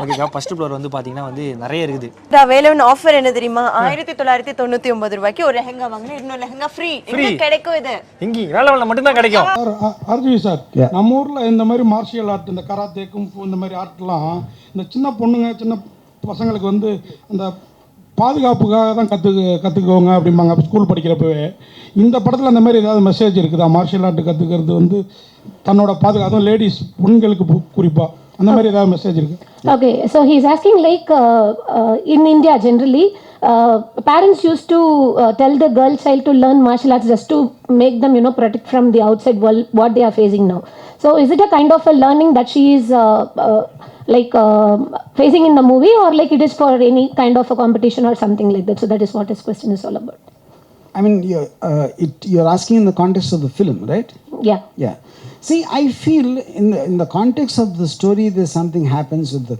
ஓகேக்கா, first floor வந்து பாத்தீங்கன்னா வந்து நிறைய இருக்குது. வேலவன் ஆஃபர் என்ன தெரியுமா? 1999 ரூபாய்க்கு ஒரு லெஹங்கா வாங்கினா இன்னொரு லெஹங்கா ஃப்ரீ. எங்க கிடைக்கும் இது? இங்க வேலவன்ல மட்டும் தான் கிடைக்கும். ஆர்ஜி சார், நம்ம ஊர்ல இந்த மாதிரி மார்ஷியல் ஆர்ட், இந்த கராத்தே, குங்ஃபு, இந்த மாதிரி ஆர்ட்லாம் இந்த சின்ன பொண்ணுங்க சின்ன பசங்களுக்கு வந்து அந்த பாதுகாப்புக்காக தான் கற்றுக்குவோங்க அப்படிம்பாங்க ஸ்கூல் படிக்கிறப்பவே. இந்த படத்தில் அந்த மாதிரி ஏதாவது மெசேஜ் இருக்குதா? மார்ஷியல் ஆர்ட் கற்றுக்கிறது வந்து தன்னோட பாதுகாப்பு, லேடிஸ் பெண்களுக்கு குறிப்பாக அந்த மாதிரி ஏதாவது மெசேஜ் இருக்கு? Okay, so he's asking like in India generally parents used to tell the girl child to learn martial arts just to make them protect from the outside world what they are facing now. So is it a kind of a learning that she is facing in the movie, or like it is for any kind of a competition or something like that? So that is what his question is all about. I mean, you're asking in the context of the film, right? Yeah. Yeah. See, I feel in the context of the story, there's something happens with the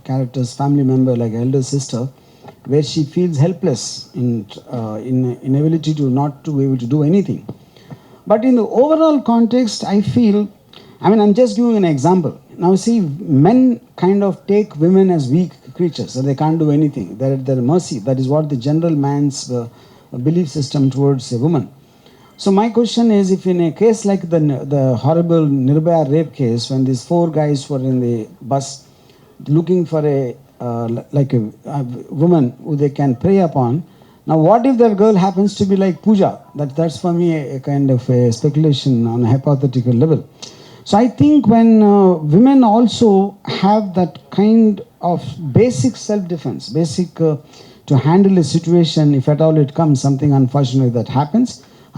character's family member, like elder sister, where she feels helpless in inability to not to be able to do anything. But in the overall context, I feel, I'm just giving an example. Now, see, men kind of take women as weak creatures, so they can't do anything. They're at their mercy. That is what the general man's belief system towards a woman. So my question is, if in a case like the horrible Nirbhaya rape case, when these 4 guys were in the bus looking for a woman who they can prey upon, now what if that girl happens to be like Pooja? That's for me a kind of a speculation on a hypothetical level. So I think when women also have that kind of basic self-defense, to handle a situation, if at all it comes, something unfortunate that happens,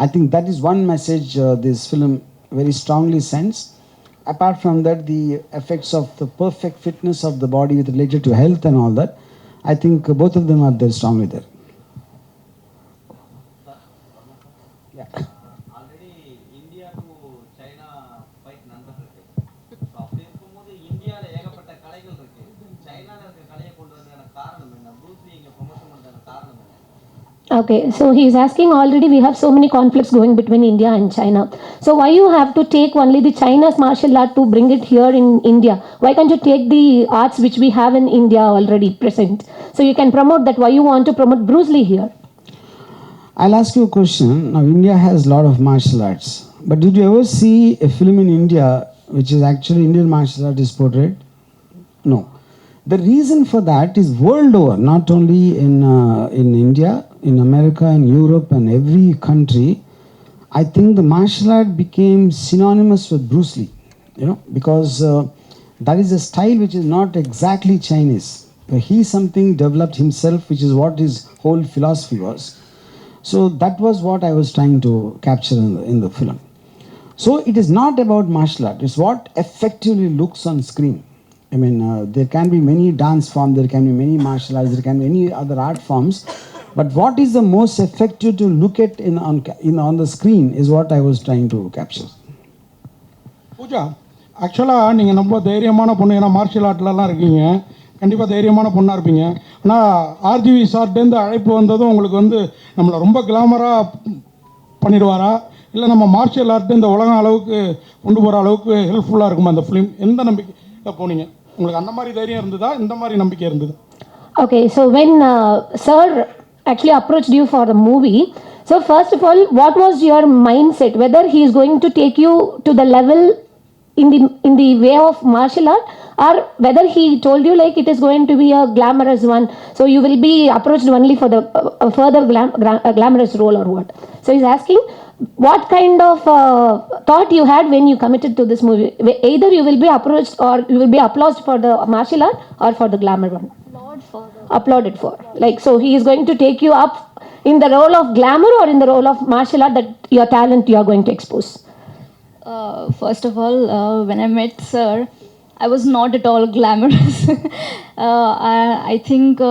I think that is one message this film very strongly sends. Apart from that, the effects of the perfect fitness of the body with related to health and all that, I think both of them are there strongly there. Yeah. Already India to China fight நடந்துருக்கு. So அப்படி இருக்கும்போது இந்தியாவில் ஏகப்பட்ட கலைகள் இருக்கு. சைனாவில் இருக்க கலையை கொண்டு வந்ததுக்கான காரணம் என்ன? ப்ரூஸ்லி இங்கே ப்ரொமோஷன் பண்ணுறதுக்கான காரணம் என்ன? Okay, so he is asking, already we have so many conflicts going between India and China. So why you have to take only the China's martial art to bring it here in India? Why can't you take the arts which we have in India already present? So you can promote that. Why you want to promote Bruce Lee here? I'll ask you a question. Now, India has a lot of martial arts. But did you ever see a film in India which is actually Indian martial art is portrayed? No. The reason for that is world over, not only in India, in America, in Europe and every country, I think the martial art became synonymous with Bruce Lee, because that is a style which is not exactly Chinese. He something developed himself, which is what his whole philosophy was. So that was what I was trying to capture in the film. So it is not about martial art, it's what effectively looks on screen. There can be many dance forms, there can be many martial arts, there can be any other art forms. But what is the most effective to look at on the screen is what I was trying to capture. Pooja, ஆக்சுவலாக நீங்கள் ரொம்ப தைரியமான பொண்ணு, ஏன்னா martial ஆர்ட்லலாம் இருக்கீங்க, கண்டிப்பாக தைரியமான பொண்ணாக இருப்பீங்க. ஆனால் ஆர்ஜிவி சார்ட்டேருந்து அழைப்பு வந்ததும் உங்களுக்கு வந்து நம்மளை ரொம்ப கிளாமராக பண்ணிடுவாரா, இல்லை நம்ம மார்ஷியல் ஆர்ட்டு இந்த உலகம் அளவுக்கு கொண்டு போகிற அளவுக்கு ஹெல்ப்ஃபுல்லாக இருக்குமா இந்த ஃபிலிம்? எந்த நம்பிக்கையில் போனீங்க? உங்களுக்கு அந்த மாதிரி தைரியம் இருந்ததா, இந்த மாதிரி நம்பிக்கை இருந்தது? Okay, so when sir actually approached you for the movie, so first of all, what was your mindset, whether he is going to take you to the level in the way of martial art, or whether he told you like it is going to be a glamorous one, so you will be approached only for the further glamorous role, or what? So he's asking what kind of thought you had when you committed to this movie. Either you will be approached or you will be applauded for the martial art or for the glamour one. Applauded for. Like, so he is going to take you up in the role of glamour or in the role of martial art, that your talent you are going to expose? First of all, when I met sir, I was not at all glamorous. I think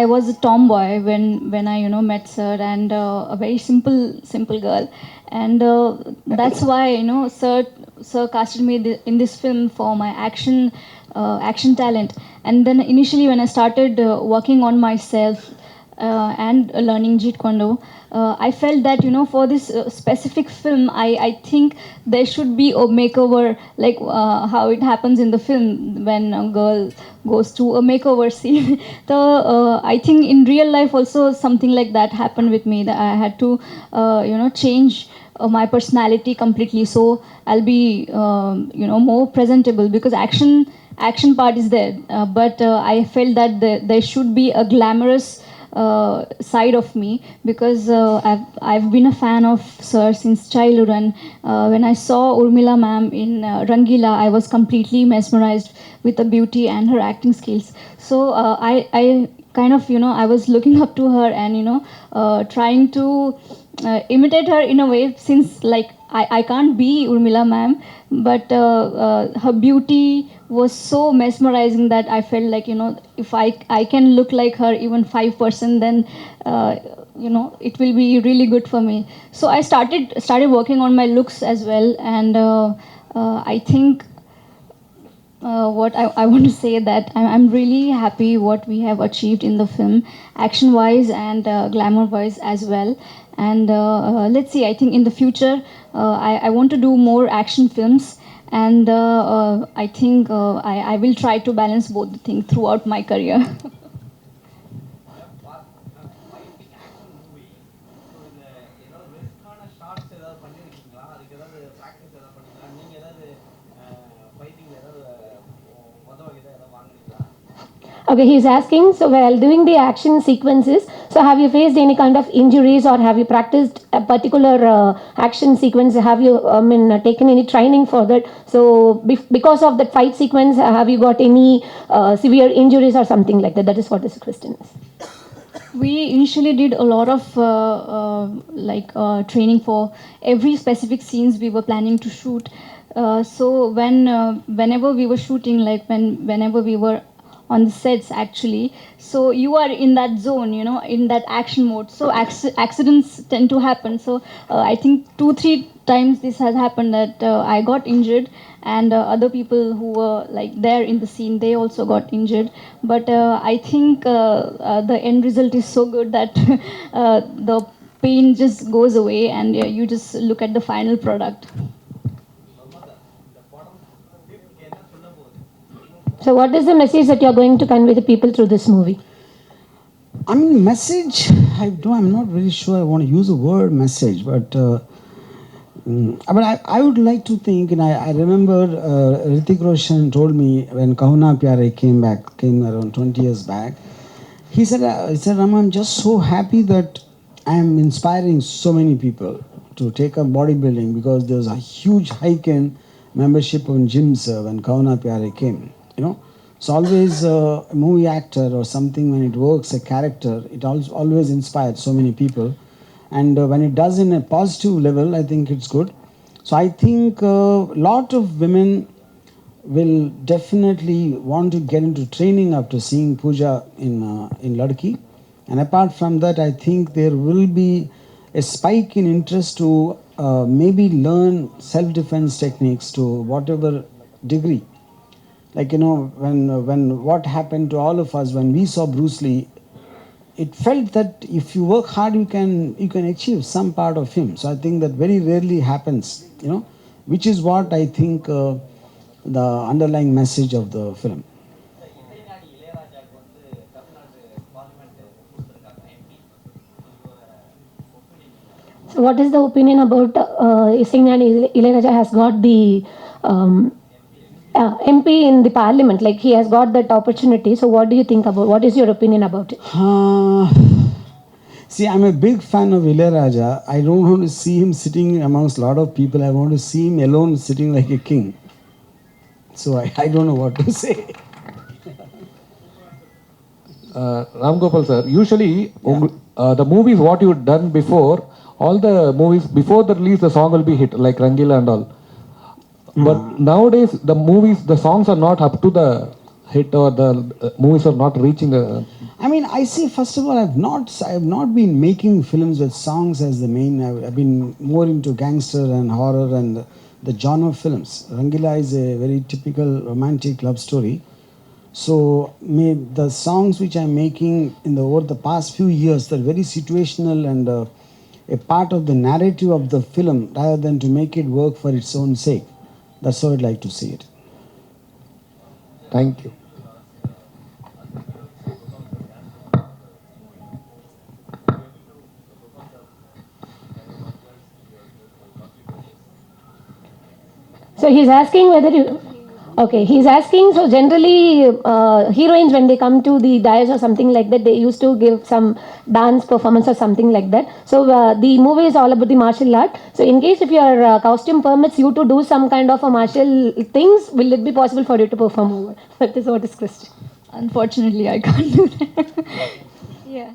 I was a tomboy when I met sir, and a very simple girl, and that's why sir casted me in this film for my action talent. And then initially when I started working on myself, and learning Jeet Kune Do, I felt that for this specific film, I think there should be a makeover, like how it happens in the film when a girl goes to a makeover scene. So I think in real life also something like that happened with me. That I had to change my personality completely, so I'll be more presentable, because action part is there, but I felt that there should be a glamorous side of me, because I've been a fan of Sir since childhood, and when I saw Urmila ma'am in Rangila, I was completely mesmerized with the beauty and her acting skills. So I kind of I was looking up to her, and trying to imitate her in a way, since like I can't be Urmila ma'am, but her beauty was so mesmerizing that I felt like if I can look like her even 5%, then it will be really good for me. So I started working on my looks as well, and I think what I want to say that I'm really happy what we have achieved in the film, action wise and glamour wise as well. And let's see, I think in the future I want to do more action films, and I think I will try to balance both the things throughout my career. Okay, he's asking, so while doing the action sequences, so have you faced any kind of injuries, or have you practiced a particular action sequence? Have you, taken any training for that? So because of that fight sequence, have you got any severe injuries or something like that? That is what this question is. We initially did a lot of training for every specific scenes we were planning to shoot. So whenever we were shooting, like whenever we were on the sets actually, so you are in that zone, in that action mode, so accidents tend to happen. So I think 2-3 times this has happened that I got injured, and other people who were like there in the scene, they also got injured. But I think the end result is so good that the pain just goes away, and you just look at the final product. So what is the message that you're going to convey to people through this movie? I mean, message, I'm not really sure I want to use the word message, but I would like to think, and I remember Hrithik Roshan told me when Kahuna Pyare came around 20 years back, he said, Ram, I'm just so happy that I am inspiring so many people to take up bodybuilding, because there was a huge hike in membership on gyms when Kahuna Pyare came. So always a movie actor or something, when it works, a character, it always inspires so many people. And when it does in a positive level, I think it's good. So I think a lot of women will definitely want to get into training after seeing Pooja in Ladki. And apart from that, I think there will be a spike in interest to maybe learn self-defense techniques to whatever degree. Like, when what happened to all of us when we saw Bruce Lee, it felt that if you work hard, you can achieve some part of him. So I think that very rarely happens, which is what I think the underlying message of the film. So what is the opinion about Isingnani Ilaiyaraaja has got the MP in the parliament, like he has got that opportunity. So what do you think about, what is your opinion about it? See, I'm a big fan of Ilaiyaraaja. I don't want to see him sitting amongst a lot of people. I want to see him alone sitting like a king. So I don't know what to say. Ram Gopal sir, usually the movies what you've done before, all the movies before the release, the song will be hit, like Rangila and all. But nowadays, the songs are not up to the hit, or the movies are not reaching the... I mean, I see, first of all, I have not been making films with songs as the main. I've been more into gangster and horror and the genre films. Rangila is a very typical romantic love story. So the songs which I'm making over the past few years, they're very situational and a part of the narrative of the film rather than to make it work for its own sake. That's how I'd like to see it. Thank you. So he's asking whether you. Okay, he's asking. So generally, heroines when they come to the dais or something like that, they used to give some dance performance or something like that. So the movie is all about the martial art. So in case if your costume permits you to do some kind of a martial things, will it be possible for you to perform over? That is what is question. Unfortunately, I can't do that. Yeah.